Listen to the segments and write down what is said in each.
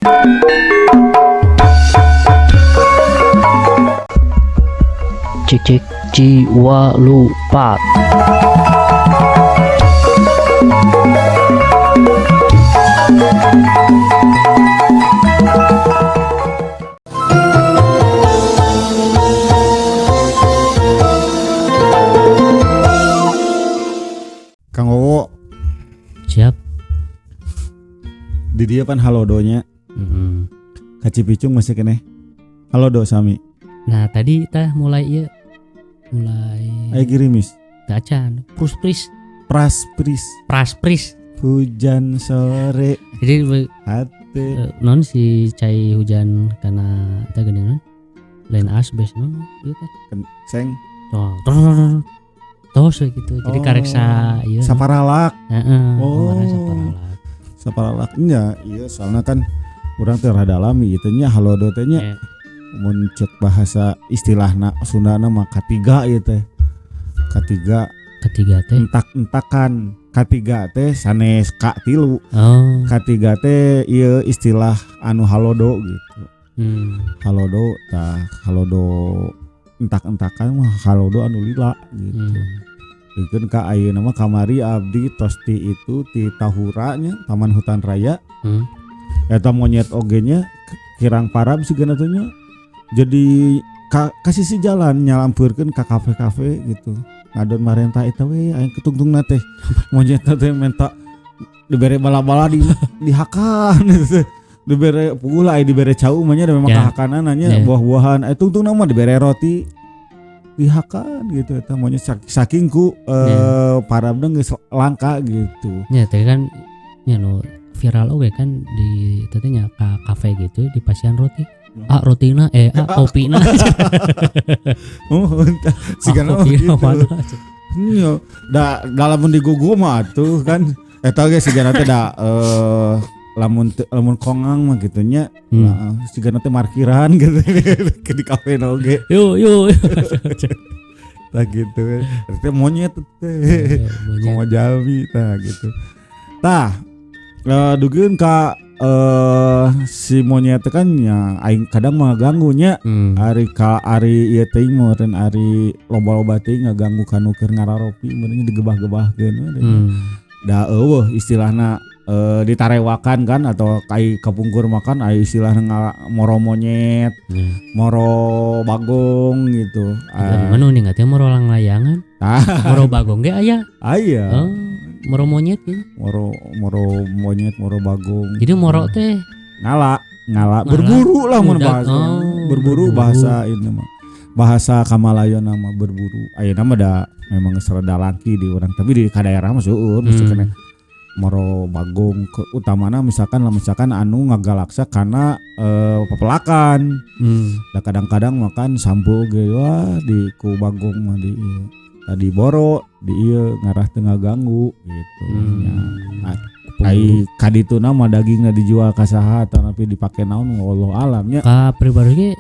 Cek cek jiwa lupa. Kang Wowo Siap. di dia pan halodonya Kacipicung masih kene halodo sami. Nah tadi tah mulai Aya girimis gacan pruspris praspris hujan sore jadi hati non si cai hujan karena kita gini non lain asbes non gitu teh seng tos gitu jadi kareksa iya saparalak. kemarin Saparalak nya iya soalnya kan urang teh rada alami ieu nya halodo teh nya mun ceuk bahasa istilahna Sundana mah katiga ieu teh. Katiga teh entak-entakan. Katiga teh sanes ka tilu. Katiga teh ieu istilah anu halodo gitu. Halodo tah halodo entak-entakan mah halodo anu lila gitu. Dikeun ka ayeuna mah kamari abdi tosti itu ti Tahura nya Taman Hutan Raya. Eta monyet oge nya kirang parab sigana teh nya. Jadi kasih si jalan nyalampeurkeun ka kafe-kafe gitu. Ngadon marenta eta we aya ketungtungna teh. Monyet teh menta dibere bala-bala dihakan gitu. Dibere pukul aya dibere cau mah nya da memang kahakanan nya buah-buahan. Aya tungtungna mah dibere roti dihakan gitu eta monyet saking ku parabna geus langka gitu. Nya teh kan nya no viral oge kan di teh nya ka kafe gitu di pasian roti. Rotina kopina. Sigana gitu. Nya da lamun digugu mah atuh kan eta ge sigana teh da lamun kongang mah kitu nya. Sigana teh markiran gitu di kafe oge. Yo. Tah gitu. Teh monyet teh. Komo jalmi tah gitu. Tah dugeun ka si monyet kan nya aing kadang mah ganggunya ari ieu teh meureun ari loba-loba teh ngaganggu kanu keur ngararopi meureun digebah-gebahkeun da eueuh istilahna ditarewakan kan atau kai kapungkur makan aya istilahna moro monyet moro bagong gitu. Mana nih teh moro layangan moro bagong ge aya moro monyet ya. Moro monyet, moro bagong. Jadi moro teh ngala berburu lah mun bahasa. Berburu bahasa ini mah. Bahasa Kamalayon nama berburu. Ayeuna mah da memang serada laki di urang tapi di ka daerah mah seueur mesti kena moro bagong utamana misalkan anu ngagalaksa kana pepelakan. Da kadang-kadang makan sampo ge wah di ku bagong mah di tadi boro di ieu ngarah teu ngaganggu gitu nya. Ai kadituna mah dagingna dijual ka saha tapi dipake naon wallahu alam nya. Ka pribadi ge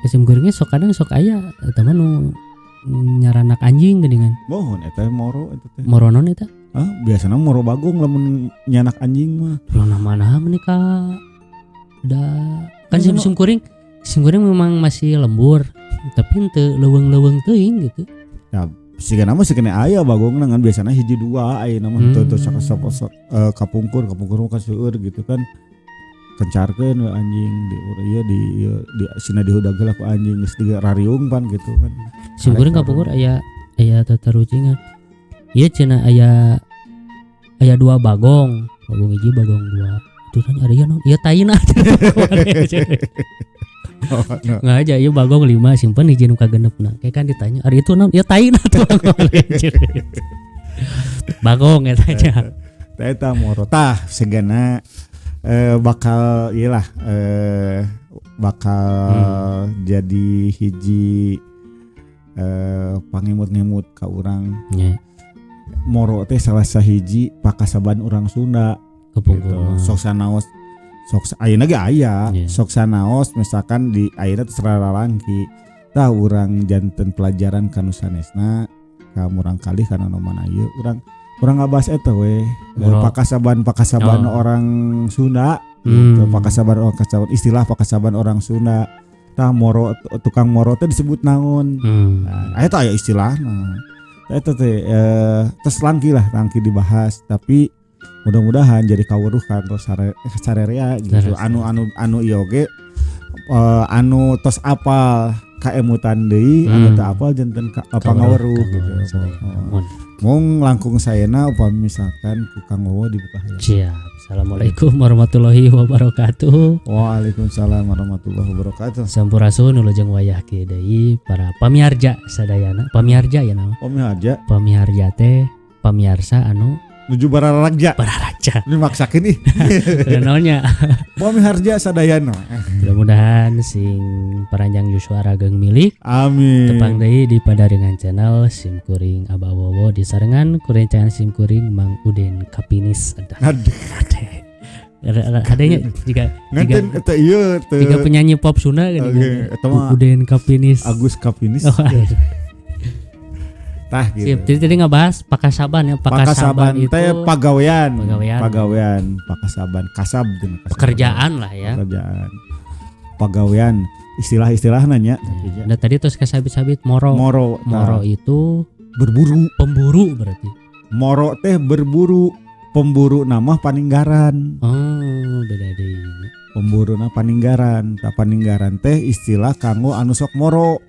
esim gorengnya sok kadang sok aya eta mah nu nyaranak anjing geuningan. Mohon eta moro eta teh. Moro non eta? Biasana moro bagong lamun nyanak anjing mah. Ulah mana meuni ka da kan sim kuring memang masih lembur tapi henteu leuweung-leuweung teuing gitu. Ya sigana mah sigana aya bagongna ngan biasana hiji dua aya mah teu kapungkur mah seueur gitu kan. Kencarkeun anjing di sina dihudageul ku anjing geus dirariung pan gitu kan. Sim kuring kapungkur aya tatarucingan. Ieu cenah aya 2 bagong hiji bagong 2. Itu tanya aya naon? Ieu taina. Nggak aja ieu bagong 5 simpen hiji nu kagenepna. Kayak kan ditanya, "Ari itu naon?" Ieu taina tuh. Bagong eta nya. Eta moro tah segana bakal iyalah jadi hiji pangemut-ngemut ka urang. Moro teh salah sahiji pakasaban urang Sunda. Kapungkur. Sok sanaos ayeuna ge aya. Sok sanaos misalkan di ayeuna teh saralangki. Tah urang janten pelajaran kanu sanesna ka murang kalih kana noman ieu urang ngabas eta we. Pakasaban orang Sunda gitu. Pakasaban istilah pakasaban orang Sunda tah moro tukang moro teh disebut naon. Nah, eta aya istilahna. Eta teh tes langki dibahas tapi mudah-mudahan jadi kawruh kanggo sarerea gitu. Anu ieu oge anu tos apal kaemutan deui anu teu apal janten pangaweruh gitu. Mung langkung saena upami misalkan ku Kang Wowo dibuka heula. Siap. Assalamualaikum warahmatullahi wabarakatuh. Waalaikumsalam warahmatullahi wabarakatuh. Sampurasun ulujeng wayah kieu deui para pamiarja sadayana. Pamiarja ya nama. Pamiarja. Pamiarja teh pamiarsa anu nuju bararaja. Bararaja. Ini maksakeun ih. Naonnya? Pamiarja sadayana. Mudah-mudahan sing paranjang Yuswa Rageng milik. Amin. Tepang deui di Padarengan Channel Sim Kuring Abah Wowo disarengan ku rencangan Sim Kuring Mang Uden Kapinis. Adanya jika penyanyi pop Sunda kan Uden Kapinis. Agus Kapinis. Tah gitu. Jadi tadi ngebahas pakasaban ya. Pakasaban itu teh pagawean. Pakasaban kasab pekerjaan lah ya. Pekerjaan. Pagawean istilah-istilah nanya. Nah tadi terus kasabit-sabit moro itu berburu, pemburu berarti. Moro teh berburu, pemburu nama paninggaran. Oh, beda deui. Pemburu na paninggaran. Ta paninggaran teh istilah kanggo anu sok moro.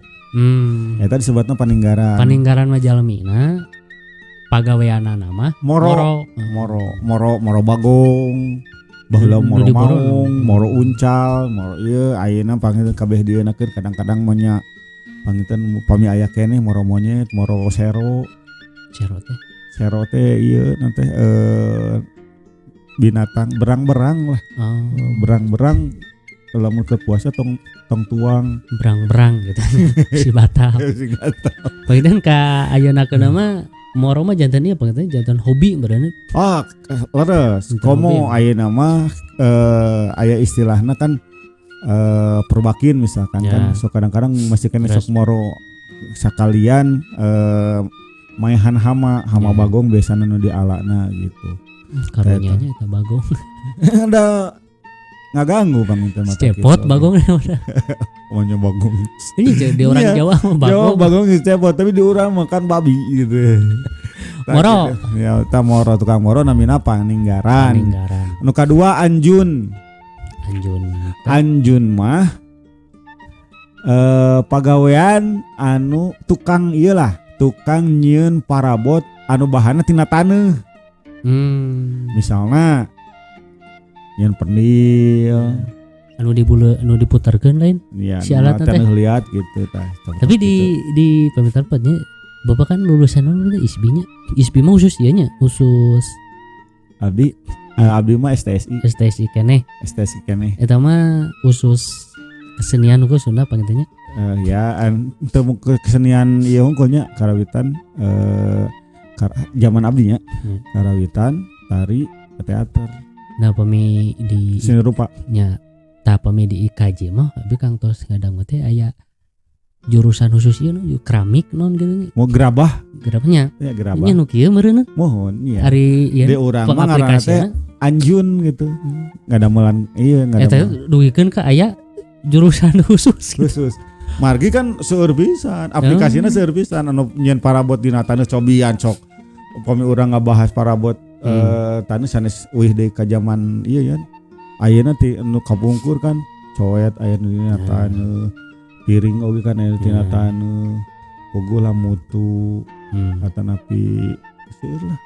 Eta disebutna paninggaran. Paninggaran mah jalemina pagaweana nama moro bagong. Baheula moro maung, moro uncal, moro ieu ayeuna panggil kabeh dieuneukeun kadang-kadang manya pangitan upami aya keneh moro monyet, moro sero. Sero teh ieu nanti binatang berang-berang lah. Berang-berang lamun ke puasa tong tuang berang-berang gitu. Si batal. Pangitan ka ayeuna mah moro mah jantan ieu pangitan jantan hobi berenang. Leres. Komo ayeuna mah aya istilahna kan perbakin misalkan ya. Kan so kadang-kadang masih kena sok moro sakalian maehan hama ya. Bagong biasana nu di alana gitu. Karunyanya eta bagong. Ada ngaganggu panginten mata cepot bagong udah. Omanya bagong. Ini di orang Jawa mah bagong. Jawa bagong cepot tapi di urang makan babi gitu. Moro. Ya ta moro tukang moro namina paninggaran. Nu kadua anjun. Anjun mah pagawean anu tukang ieu lah, tukang nyieun parabot anu bahanna tina taneuh. Misalna nyen pendil anu diputarkeun lain ya, si alat teh lihat gitu tah. Tapi di pamitarpatnya Bapak kan lulusan ISBI-nya. ISBI mah khusus ieu nya, khusus abdi mah STSI keneh. Eta mah khusus kesenian hukum Sunda pangitannya. Ya teu kesenian ieu unggul nya karawitan zaman abdi nya. Karawitan, tari, teater. Nah pami di seni rupa nya tah pami di IKJ mah abi Kang tos ngadang teh aya jurusan khusus ieu nu keramik non gitu. Mau gerabahnya ya gerabah nya nu kieu meureun mohon iya ari ieu di urang mah ngaranna teh anjun gitu ngadamelan ieu eta duwikeun ka aya jurusan khusus margi kan seueur pisan aplikasina seueur pisan anu nyieun parabot dina taneuh cobian sok upami urang ngabahas parabot taneuh sanes euih deui ka zaman ieu nya ayeuna ti anu kapungkur kan coet aya dina taneuh piring oge kan aya tina taneuh puguh lah mutu atanapi seueur lah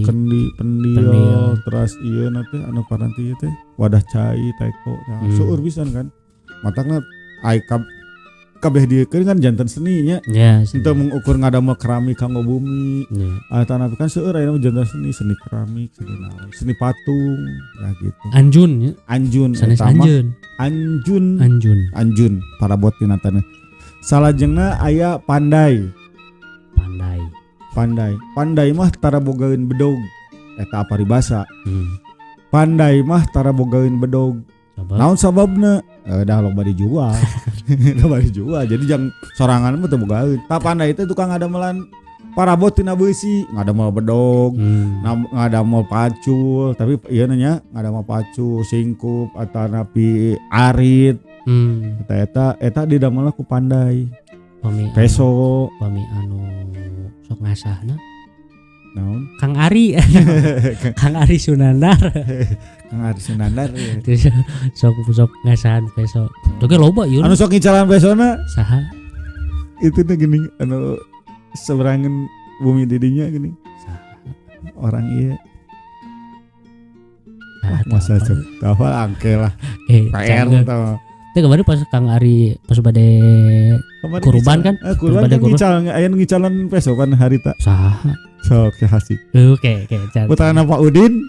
kendi pendil terus ieu na teh anu paranti ieu teh wadah cai taeko seueur pisan kan matangna ai kabeh diekeun kan janten seni nya henteu mengukur ngadamel keramik kanggo bumi atanapi kan seueur aya janten seni keramik seni patung ya gitu anjun sanes anjun parabot tina taneuh salajengna aya pandai mah tara bogaeun bedog eta paribasa pandai mah tara bogaeun bedog naon sababna dah loba dijual jadi jang sorangan mah teu bogaeun ta pandai teh tukang ngadamelan parabot tina beusi ngadamel bedog, ngadamel pacul, tapi ieu nya ngadamel pacul, singkup atau napi arit. Eta didamel ku Pandai. Peso pami anu sok ngasahna. Naon? Kang Ari. Kang Ari Sunandar. Kang Ari Sunandar. Sok ngasahan peso. Oke loba ieu. Anu sok ngicalan pesona saha? Itu teh gini anu seberangan bumi didinya gini. Orang iya. Masa tafal angke lah. PR tau. Teh kemarin pas Kang Ari pas bade kurban kan? Kurban kan aya ngicalan peso kan harita. Saha? Sok hasik. Oke. Putrana Pak Udin.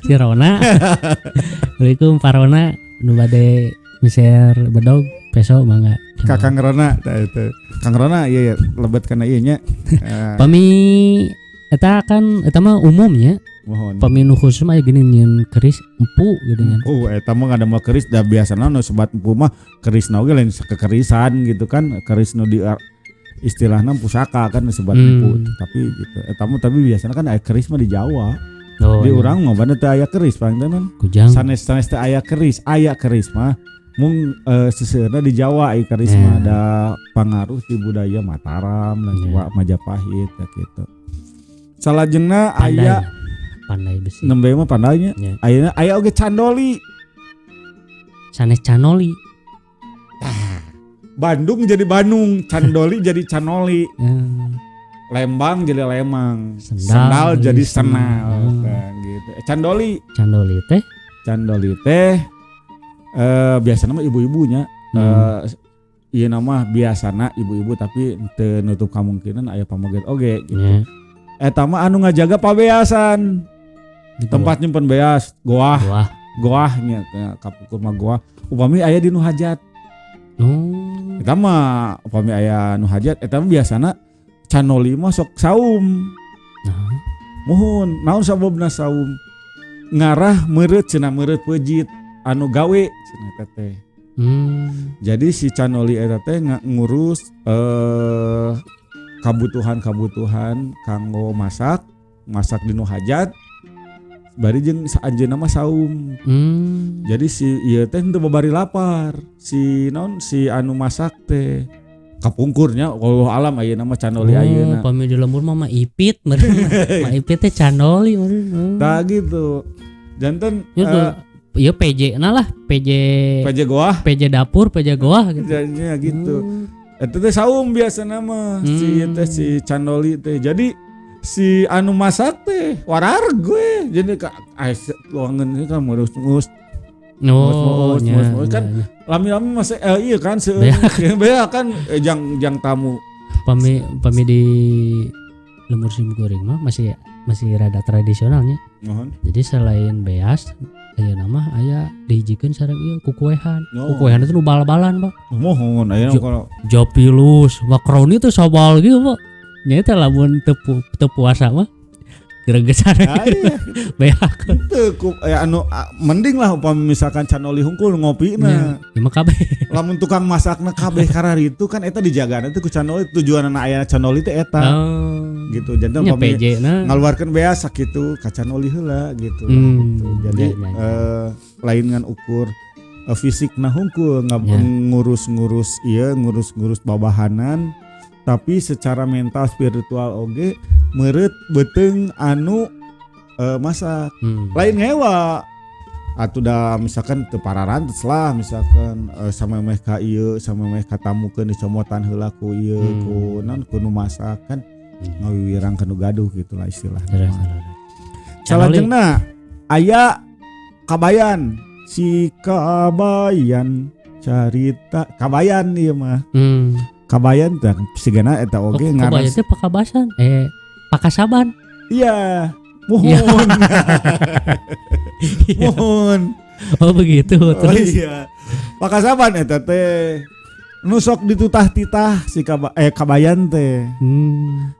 Si Rona. Assalamualaikum Pak Rona. Nu bade miser bedog peso mangga. Kakang Rona itu. Kang Rona iya lebet kana ieu nya. Pami eta kan eta mah umumnya. Mohon. Pami nu khusus mah gini nyeun keris empu gitu kan. Eta mah ngadamel keris da biasana nu sebat empu mah kerisna oge lain kekerisan gitu kan. Keris nu di istilahna pusaka kan sebat empu. Tapi gitu. Eta mah tapi biasana kan aya keris mah di Jawa. Di urang mah bana teh aya keris paling teh non. Sanes teh aya keris mah mung seuseurna di Jawa aya keris mah ada pangaruh di budaya Mataram dan juga Majapahit ya gitu. Salajengna aya Pandai besi. Nembe mah pandainya. Ayeuna aya oge candoli. Sanes canoli. Bandung jadi Bandung, candoli jadi canoli. Lembang jadi lemang. Sendal jadi senal. Gitu. Candoli teh biasana mah ibu-ibunya. Ieu nama biasana ibu-ibu tapi teu nutup kemungkinan aya pamoget oge gitu. Eta mah anu ngajaga pabeasan. Tempat nyimpen beas, goahnya kapukur mah goah. Upami aya di nu hajat. Eta mah upami aya nu hajat eta mah biasana canoli mah sok saum. Mohon naon sababna saum? Ngarah meureut cenah meureut peujit anu gawe cenah eta teh. Jadi si canoli eta teh ngurus kabutuhan kanggo masak di nu hajat. Bari jeung anjeunna mah saum. Jadi si ieu teh henteu babari lapar. Si anu masak teh kapungkurnya wallahu alam ayeuna mah canoli ayeuna. Pami di lembur mah ipit meureun. Mah ipit teh canoli meureun. Tah gitu. Janten ieu PJ-na lah, PJ goah, PJ dapur, PJ goah gitu. Jadinya gitu. Eta teh saum biasana mah si canoli teh. Jadi si anu masak teh warar gue jadi luangan ini kan ngurus kan lami-lami masih iya kan beak kan jang tamu pami di lemur sim goreng mah masih rada tradisionalnya. Jadi selain beas aya nama aya dihijikeun sareng ieu kukuehan. Kukuehan itu nu bal-balan, Pak. Mohon aya kalau jopilus, makaroni teh sabal gitu, Pak. Nyata lamun teu puasa mah geregesan beak teu anu mending lah upami misalkan canoli hungkul ngopina ya mah kabeh lamun tukang masakna kabeh karari itu kan eta dijagana teh ku canoli tujuanna aya canoli teh eta gitu janten upami ngaluarkeun beas sakitu ka canoli heula gitu jadi lain ngan ukur fisikna hungkul ngurus-ngurus babahanan tapi secara mental spiritual oge meureut beuteung anu masak lain ngewa atuh da misalkan teu pararantes lah misalkan samemeh ka ieu samemeh katamukeun dicomotan heula ku ieu ku nu masak kan ngawiwirang ka nu gaduh gitulah istilahna. Salajengna aya kabayan si kabayan carita kabayan ieu mah kabayan teh sigana eta oge ngaran. Kabayan teh pakabasan pakasaban. Iya, mohon. Mohon. Oh begitu terus. Oh iya. Pakasaban eta teh nu sok ditutah-titah si kabayan teh.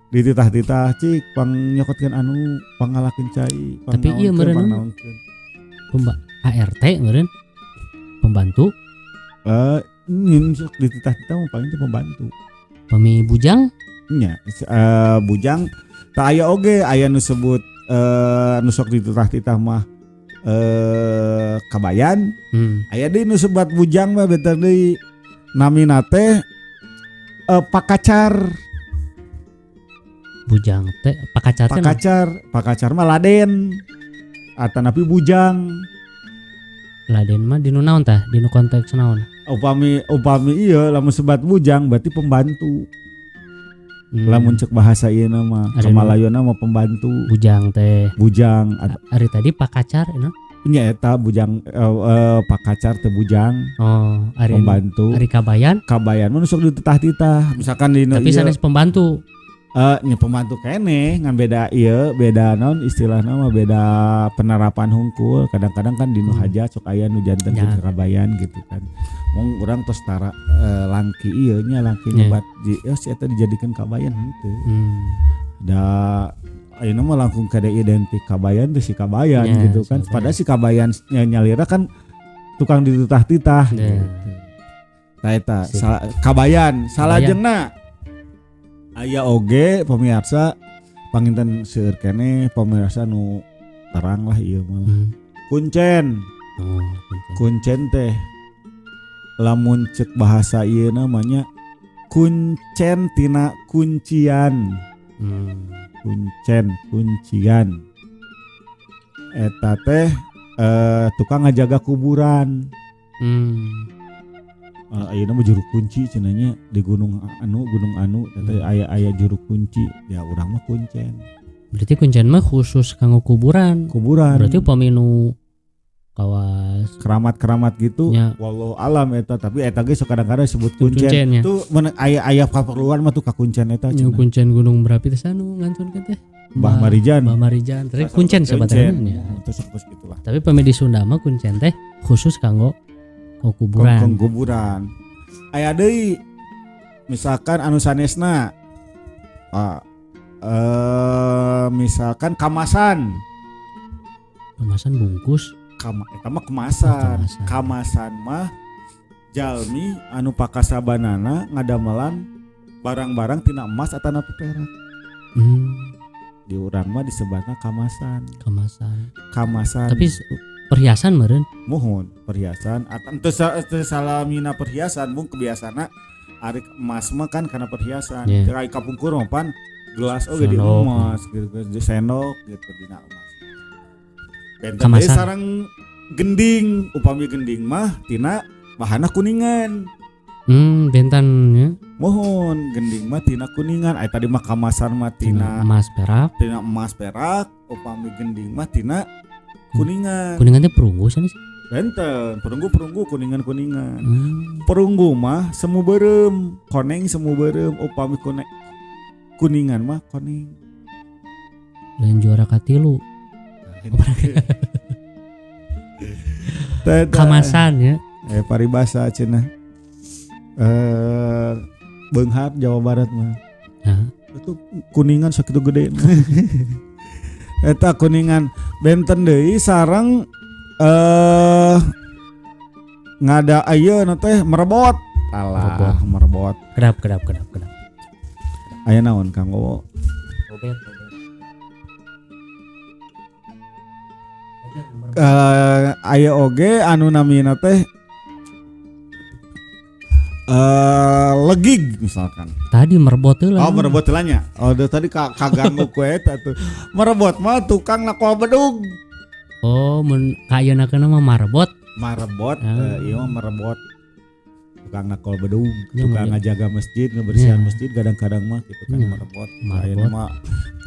Dititah-titah cik pang nyokotkeun anu pangalakeun cai. Tapi ieu meureun ART meureun pembantu. Sok dititah-titah mah paling teh pembantu. Pami bujang? nya bujang tak aya oge aya nu sebut nu sok dititah mah kabayan aya deui nu sebat bujang mah beter deui namina teh pakacar. Bujang teh pakacar mah laden atanapi bujang. Laden mah dinu naon tah dinu konteks naon? Upami iya lamun sebat bujang berarti pembantu. Lamun cek bahasa ieu nama Kamalayona mah pembantu. Bujang ari tadi pakacar nya nya eta bujang pakacar teh bujang. Oh, ari pembantu. Ari kabayan mah nu sok dititah-titah misalkan dinu tapi sanes pembantu. Nya pembantu kene ngan beda naon istilahna mah beda penerapan hungkul. Kadang-kadang kan dinu hajat sok aya nu janten kabayan gitu kan. Mung urang tos tara langki ieu nya langki nyebat si eta dijadikeun kabayan henteu. Da ayeuna mah langkung kada identik kabayan teh si kabayan gitu kan. Padahal si kabayan nyalira kan tukang dititah-titah gitu. Tah eta kabayan salajengna aya oge pemirsa panginten seueur keneh pemirsa nu terang lah ieu mah. Kuncen. Kuncen teh lamun cek bahasa ieu namanya kuncen tina kuncian. Kuncian eta teh tukang ngajaga kuburan. Ayeuna mah juru kunci cenanya di gunung anu eta aya juru kunci ya urang mah kuncen. Berarti kuncen mah khusus kanggo kuburan. Berarti paminu kawas keramat gitu ya. Wallahu alam eta tapi eta ge sok kadang-kadang disebut kuncen. Tuh aya keperluan mah tuh ka kuncen eta. Kuncen gunung berapi teh anu ngantunkeun teh. Mbah Marijan. Teh kuncen sebenarnya. Terus gitulah. Tapi pami di Sunda mah kuncen teh khusus kanggo kuburan. Aya deui misalkan anu sanesna misalkan kamasan bungkus. Eta mah kamasan mah jalmi anu pakasabanana ngadamelan barang-barang tina emas atanapi perak. Di urang mah disebutna kamasan. Tapi perhiasan meureun. Mohon perhiasan atau teu salamina perhiasan mung kebiasaana ari emas mah kan kana perhiasan. Teu kapungkur mah pan gelas oge di emas gitu, sendok gitu dina emas. Benten deui sareng gending, upami gending mah tina bahanna kuningan. Bentannya. Mohon gending mah tina kuningan. Ai tadi mah kamasan mah tina emas perak, upami gending mah tina kuningan. Kuningan teh perunggu sanes. Benten, perunggu kuningan. Perunggu mah semu beureum, koneng semu beureum, upami kuningan mah koneng. Lain juara katilu. Kamasan ya. Paribasa cenah. Beunghar Jawa Barat mah. Itu kuningan sakitu gede. Eta kuningan benten deui sareng ngada ayeuna teh merebot. Alah, merebot. Kedap. Aya naon Kang Wowo? Obet. Aya oge anu namina teh legig misalkan. Tadi merebot heula. Oh, merebot heula nya. Oh, tadi kaganggu ku eta tuh. Merebot mah tukang nakol bedug. Oh, mun kayeuna mah merebot. Ieu mah merebot. Tukang nakol bedug, tukang ngajaga masjid, ngebersihan masjid kadang-kadang mah gitu kan merebot. Ayeuna mah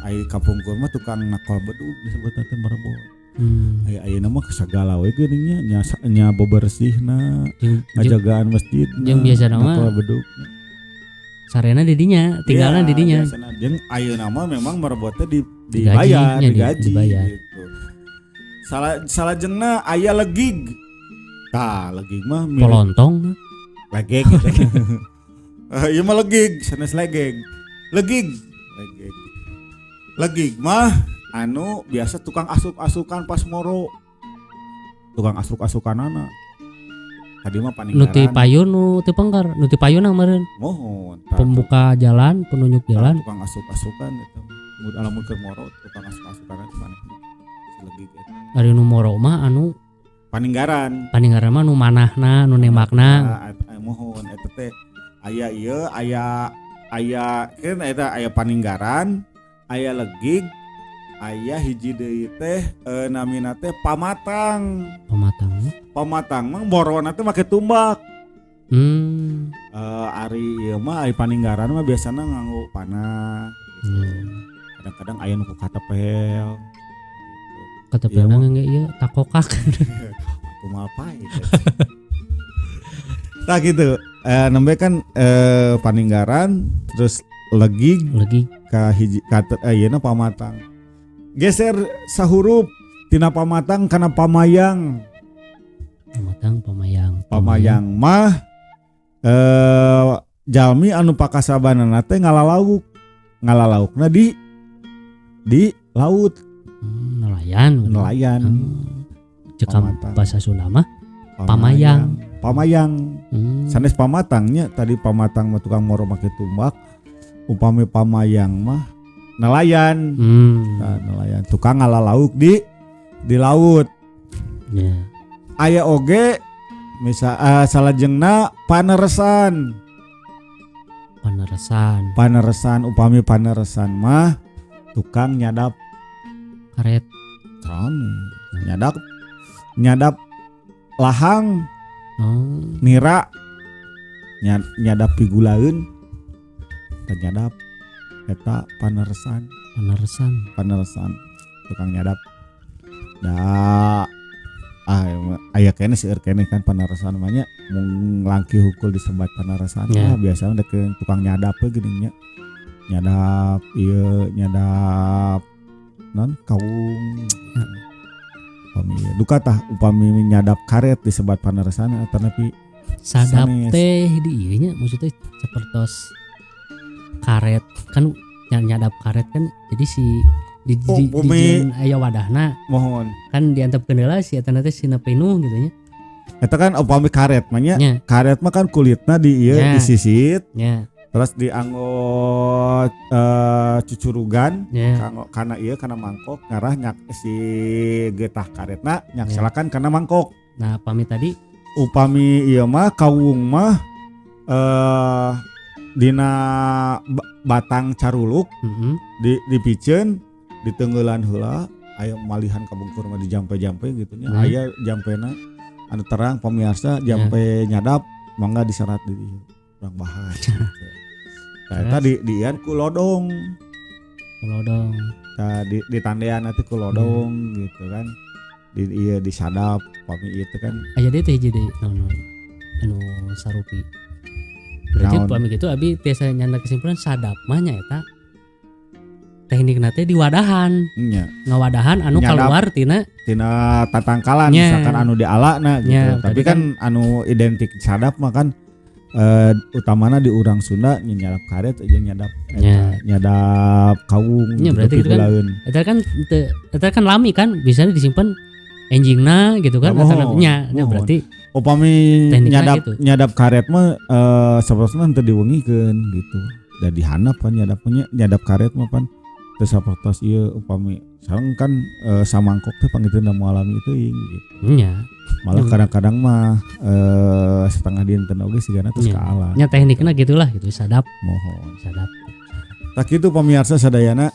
ai kapungkur mah tukang nakol bedug disebutna teh merebot. Ayeuna mah sagala we geuning nya bebersihna, ngajagaan masjid, jeung biasana mah bedug. Sarena di dinya, tinggalna di dinya. Jeung ayeuna mah memang merebotnya dibayar, digaji gitu. Salajengna aya legig. Tah, legig mah polontong. Legeg gitu. Ieu mah legig, sanes legeg. Legig mah anu biasa tukang asuk-asukan pas moro. Tukang asuk-asukanana. tadi mah Paninggaran. Nu ti payun nu teu pengker, nu ti payun meureun. Mohon. Pembuka jalan, penunjuk jalan. Tukang asup-asukan eta. Lamun keur moro tukang asup-asukan maneh. Silegig eta. Ari nu moro mah anu Paninggaran mah nu manahna, nu nembakna. Mohon eta teh aya ieu aya kan eta aya Paninggaran, aya Legig, aya hiji deui teh namina teh Pamatang. Pamatang mah borona teh make tumbak. Ari ieu mah aya Paninggaran mah biasana nganggo panah. Kadang-kadang aya nu ku katepel. Katepelna ge ieu takokak. Atuh mal pae. Tah gitu. Nembe kan Paninggaran terus Legig ka hiji ayeuna Pamatang. Geser sahurup tina Pamatang kana Pamayang. Pamayang mah jalmi anu pakasabanana teh ngalalaukna di laut. Nelayan. Cekam bahasa Sunda mah Pamayang. Sanes Pamatangnya tadi Pamatang mah tukang moro make tumbak. Upami Pamayang mah nelayan. Nah, nelayan tukang ngalalauk di laut. Aya oge misal salajengna paneresan. Upami paneresan mah tukang nyadap karet. Nyadap lahang. Nira nyadap pigulaeun teh nyadap eta paneresan tukang nyadap aya kene seueur kene kan paneresan mah nya mung langki hukul disebat paneresan biasa dek tukang nyadap geuning nya nyadap non kaung duka tah upami nyadap karet disebat paneresan atau napi sadap teh di ieu nya maksudnya sapertos karet kan nyadap karet kan jadi si di aya wadahna mohon kan diantepkeun heula si eta teh sina penuh gitu nya eta kan upami karet mah nya karet mah kan kulitna di ieu disisit terus dianggo cucurugan kana ieu kana mangkok ngarah nyak si getah karetna nyak salakan kana mangkok. Nah pami tadi upami ieu mah kawung mah dina batang caruluk dipiceun ditenggelan heula aya malihan kabungkur mah dijampe-jampe gitu nya aya jampena anu terang pamirsa jampe nyadap mangga diserat di dieu urang bahan gitu. Nah, tadi dian ku lodong. Nah, di tandean nanti ku lodong gitu kan. Di sadap pami itu kan. Aya deui teh jadi anu sarupi. Berarti pami gitu abi tiasa nyanda kesimpulan sadap mah nya eta teknikna teh di wadahan. Nya. Ngawadahan anu keluar tina tatangkalan misalkan anu dialana gitu. Tapi kan anu identik sadap mah kan utamana di urang Sunda nyadap karet aja nyadap kawung gitu berarti eta kan lami kan bisa disimpan enjingna gitu kan nya berarti upami nyadap karet mah sapertosna teu diwengikeun gitu da dihanap kan nyadap karet mah pan teu sapertos ieu upami sareng kan samangkok teh pangiteuna moal alami teuing gitu nya malah kadang-kadang mah setengah dinten oge sigana terus kaala. Nya teknikna gitulah gitu sadap. Mohon sadap. Tak kitu pamirsa sadayana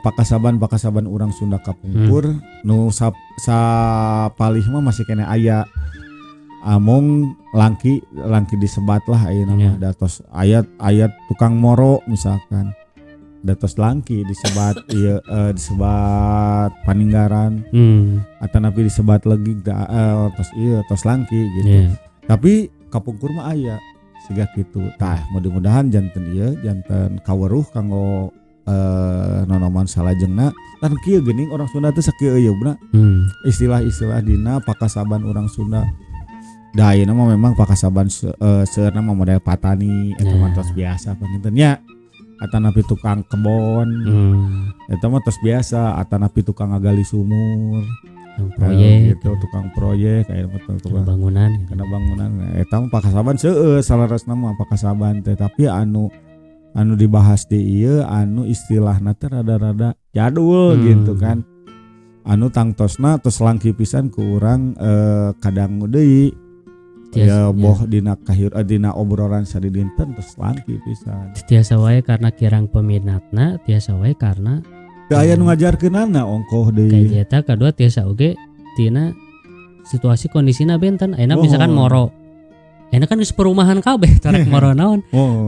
pakasaban urang Sunda kapungkur nu sapalih mah masih kena aya among langki disebat lah ayeuna mah datos ayat tukang moro misalkan. Datos langki disebat disebat Paninggaran atanapi disebat Legig tos langki gitu tapi kapungkur mah aya siga kitu tah mudah-mudahan janten kaweruh kanggo nonoman salajengna kan kieu geuning orang Sunda teh sakieu eyeuna istilah-istilah dina pakasaban orang Sunda da ayeuna mah memang pakasaban seueurna mah model patani eta mah tos biasa panginten nya atanapi tukang kebon eta mah tos biasa atanapi tukang ngagali sumur proyek gitu tukang proyek kayak tukang bangunan kena bangunan eta mah pakasaban seueur salarasna mah pakasaban teh tapi anu dibahas di ieu anu istilahna teh rada-rada jadul gitu kan. Anu tangtosna tos langki pisan ku urang kadang deui ya boh dina dina obrolan sadidinten tos langki pisan. Tiasa wae karena kirang peminatna, tiasa wae karena aya nu ngajarkeunana ongkoh deui. Kayak eta kadua tiasa oge tina situasi kondisina benten. Ayeuna misalkan moro. Ayeuna kan geus perumahan kabeh tarik moro naon?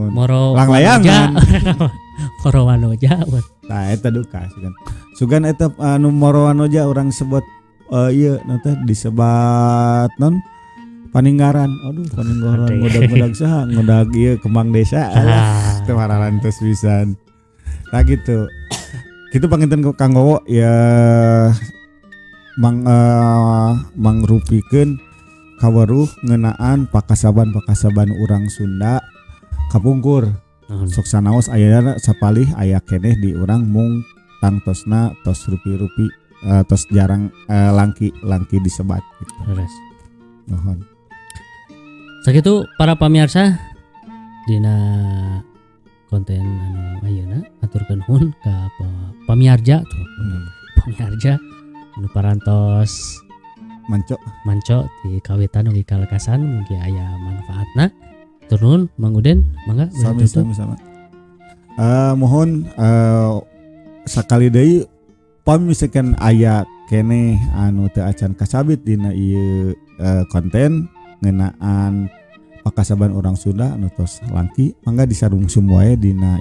Moro langlayangan. Moro wanoja. Tah eta duka kan. Sugan eta anu moro wanoja urang sebut ieu teh disebat non Paninggaran. Aduh Paninggaran ngodag-ngodag saha? Ngodag ieu kembang desa. Teu hararantos pisan. Nah gitu. Kitu panginten Kang Wowo ya mangrupikeun kaweruh ngeunaan pakasaban urang Sunda kapungkur. Sok sanaos aya sapalih aya keneh di urang mung tangtosna tos rupi-rupi tos jarang langki disebat gitu. Mohon. Sakitu para pamirsa dina konten anu ayeuna aturkeun nuhun ka pamiarja tuh. Pamiarja anu parantos manco di kawitan ugi kalekasan mugi aya manfaatna. Turun Mang Uden mangga sama-sama. Mohon sakali deui pamisakeun aya keneh anu teu acan kasabit dina ieu konten ngeunaan pakasaban urang Sunda anu tos langki mangga disarungsum wae dina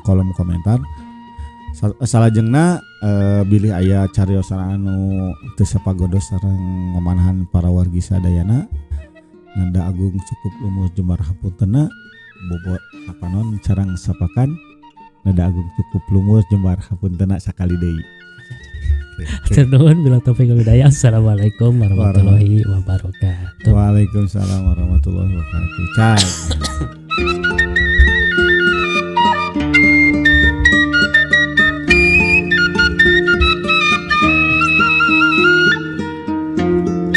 kolom komentar. Salajengna bilih aya cariosan anu teu sapagodos sareng ngomanahan para wargi sadayana. Nanda agung cukup lumur jembar hapuntenna bobot apanon carang sapakan. Nanda agung cukup lumur jembar hapuntenna sakali deui. Nuhun bila taufiq wal hidayah. Assalamualaikum warahmatullahi wabarakatuh. Waalaikumsalam warahmatullahi wabarakatuh.